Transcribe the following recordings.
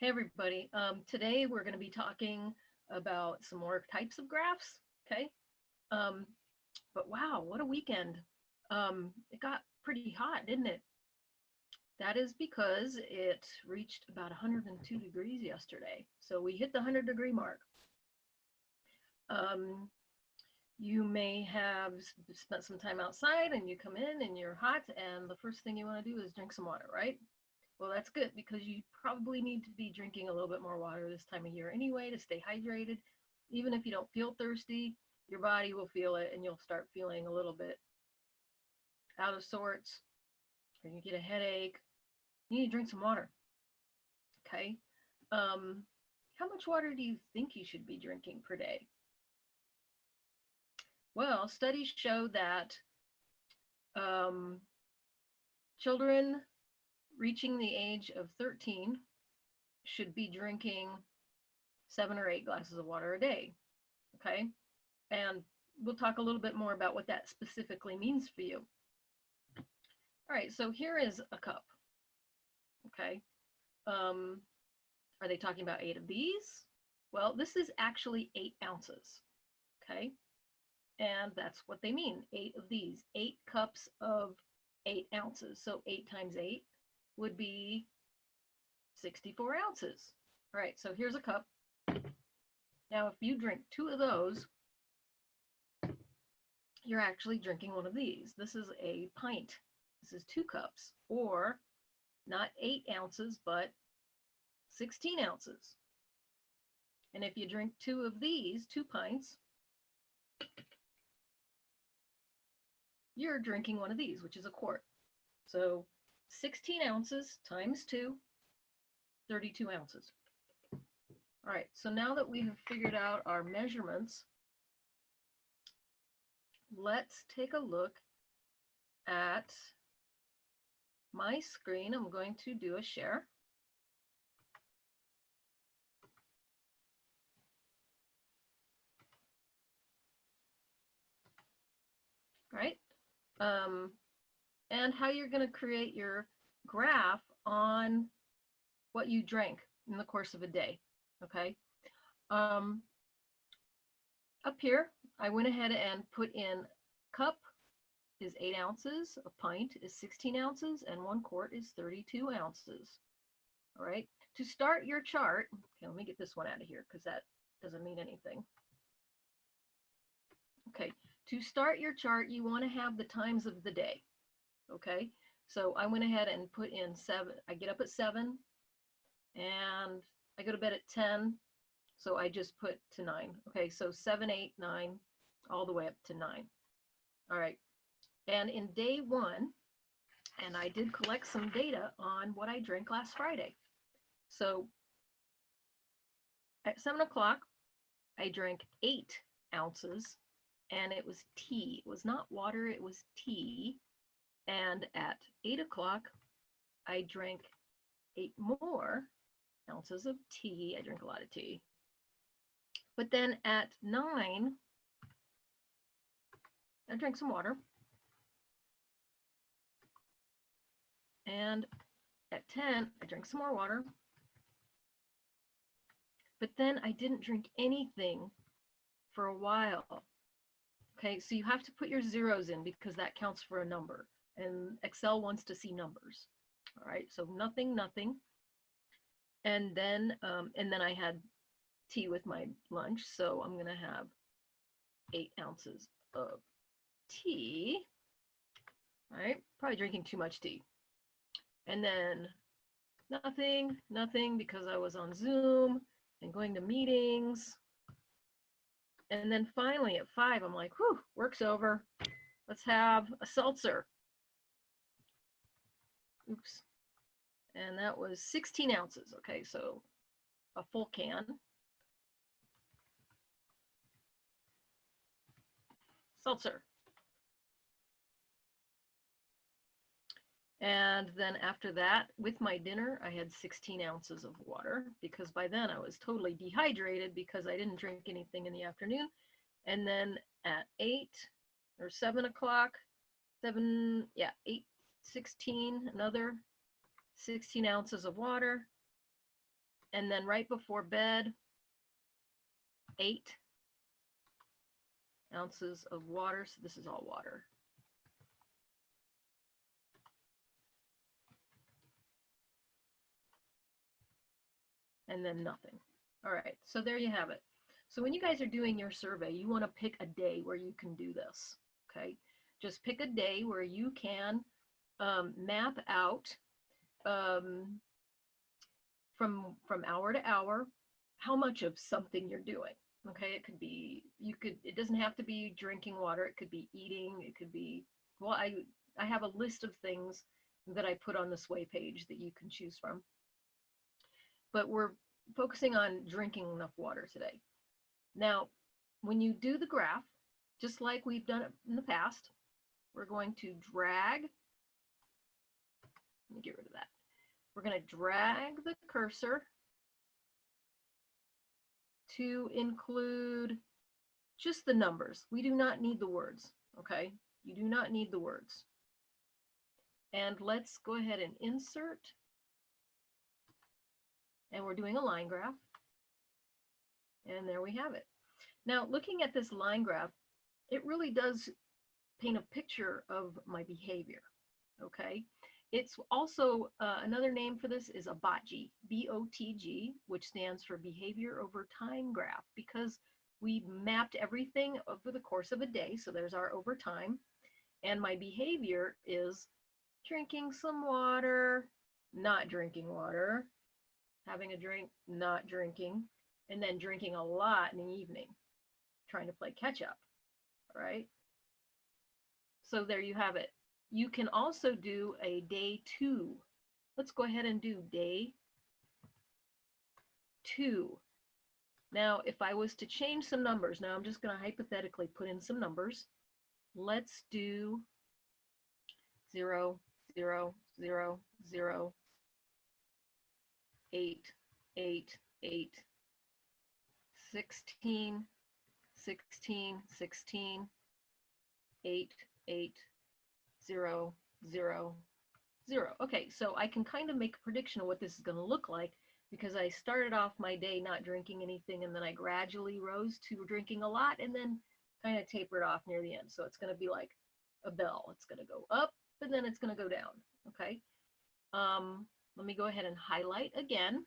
Hey everybody, today we're going to be talking about some more types of graphs, okay? Um, but wow, what a weekend. It got pretty hot, didn't it? That is because it reached about 102 degrees yesterday. So we hit the 100-degree mark. Um, you may have spent some time outside and you come in and you're hot and the first thing you want to do is drink some water, right? Well, that's good because you probably need to be drinking a little bit more water this time of year anyway to stay hydrated. Even if you don't feel thirsty, your body will feel it and you'll start feeling a little bit out of sorts, or you get a headache. You need to drink some water, okay? How much water do you think you should be drinking per day? Well, studies show that um, children reaching the age of 13 should be drinking 7 or 8 glasses of water a day, okay? And we'll talk a little bit more about what that specifically means for you. All right, so here is a cup, okay? Are they talking about 8 of these? Well, this is actually 8 ounces, okay? And that's what they mean, 8 of these, 8 cups of 8 ounces. So 8 times 8 would be 64 ounces. All right, so here's a cup. Now, if you drink 2 of those, you're actually drinking one of these. This is a pint. This is 2 cups, or not 8 ounces, but 16 ounces. And if you drink 2 of these, 2 pints, you're drinking one of these, which is a quart. So 16 ounces times 2, 32 ounces. All right, so now that we have figured out our measurements, let's take a look at my screen. I'm going to do a share. Right? And how you're going to create your graph on what you drank in the course of a day. Okay. Up here, I went ahead and put in cup is 8 ounces, a pint is 16 ounces, and 1 quart is 32 ounces. All right. To start your chart, okay, let me get this one out of here because that doesn't mean anything. Okay. To start your chart, you want to have the times of the day. Okay. So I went ahead and put in 7. I get up at 7 and I go to bed at 10. So I just put to 9. Okay. So 7, 8, 9, all the way up to 9. All right. And in day 1, and I did collect some data on what I drank last Friday. So at 7 o'clock, I drank 8 ounces and it was tea. It was not water, it was tea. And at 8 o'clock, I drank 8 more ounces of tea. I drink a lot of tea. But then at 9, I drank some water. And at 10, I drank some more water. But then I didn't drink anything for a while. Okay, so you have to put your zeros in because that counts for a number. And Excel wants to see numbers. All right, so nothing, nothing. And then I had tea with my lunch, so I'm gonna have 8 ounces of tea. All right, probably drinking too much tea. And then nothing, nothing because I was on Zoom and going to meetings. And then finally at 5, I'm like, whew, work's over. Let's have a seltzer. Oops. And that was 16 ounces. Okay, so a full can. Seltzer. And then after that, with my dinner, I had 16 ounces of water because by then I was totally dehydrated because I didn't drink anything in the afternoon. And then at 8 or 7 o'clock, 8, 16, another 16 ounces of water. And then right before bed, 8 ounces of water. So this is all water. And then nothing. All right, so there you have it. So when you guys are doing your survey, you want to pick a day where you can do this, okay? Just pick a day where you can map out from hour to hour how much of something you're doing. Okay, it could be, it doesn't have to be drinking water, it could be eating, it could be, well, I have a list of things that I put on the Sway page that you can choose from. But we're focusing on drinking enough water today. Now, when you do the graph, just like we've done it in the past, we're going to drag, let me get rid of that. We're going to drag the cursor to include just the numbers. We do not need the words, okay? You do not need the words. And let's go ahead and insert. And we're doing a line graph. And there we have it. Now, looking at this line graph, it really does paint a picture of my behavior, okay? It's also, another name for this is a BOTG, B-O-T-G, which stands for Behavior Over Time Graph, because we mapped everything over the course of a day. So there's our over time. And my behavior is drinking some water, not drinking water, having a drink, not drinking, and then drinking a lot in the evening, trying to play catch up, all right? So there you have it. You can also do a day 2. Let's go ahead and do day 2. Now, if I was to change some numbers, now I'm just going to hypothetically put in some numbers. Let's do 0, 0, 0, 0, 8, 8, 8, 16, 16, 16, 8, 8, 0, 0, 0. Okay, so I can kind of make a prediction of what this is going to look like, because I started off my day not drinking anything, and then I gradually rose to drinking a lot, and then kind of tapered off near the end. So it's going to be like a bell. It's going to go up, and then it's going to go down. Okay. Let me go ahead and highlight again.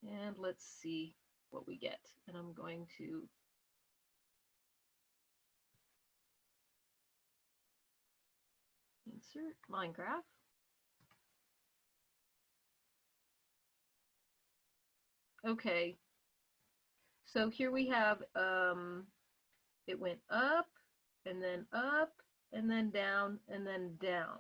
And let's see what we get. And I'm going to insert line graph. Okay, so here we have, it went up, and then down, and then down.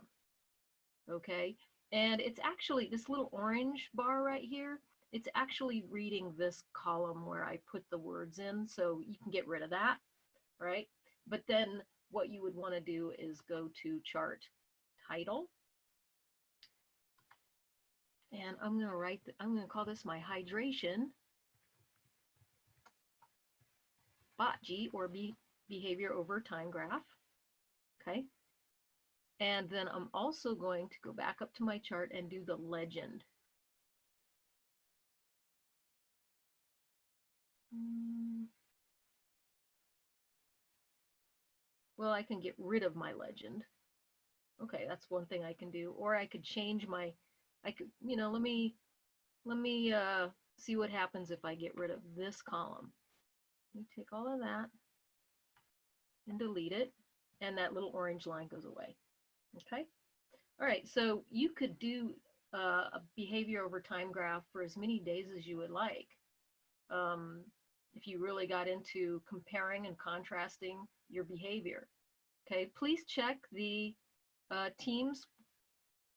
Okay, and it's actually this little orange bar right here, it's actually reading this column where I put the words in, so you can get rid of that, right? But then what you would want to do is go to chart title. And I'm going to call this my hydration BOTG, or behavior over time graph. Okay. And then I'm also going to go back up to my chart and do the legend. Well, I can get rid of my legend. Okay, that's one thing I can do. Or I could change my, I could, you know, let me see what happens if I get rid of this column. Let me take all of that and delete it, and that little orange line goes away. Okay. All right, so you could do a behavior over time graph for as many days as you would like. If you really got into comparing and contrasting your behavior. Okay, please check the Teams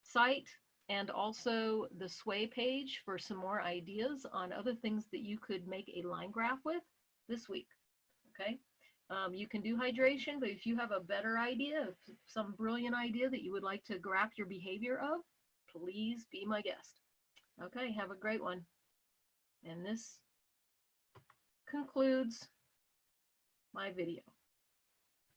site and also the Sway page for some more ideas on other things that you could make a line graph with this week. Okay, you can do hydration, but if you have a better idea, some brilliant idea that you would like to graph your behavior of, please be my guest. Okay, have a great one. And this concludes my video.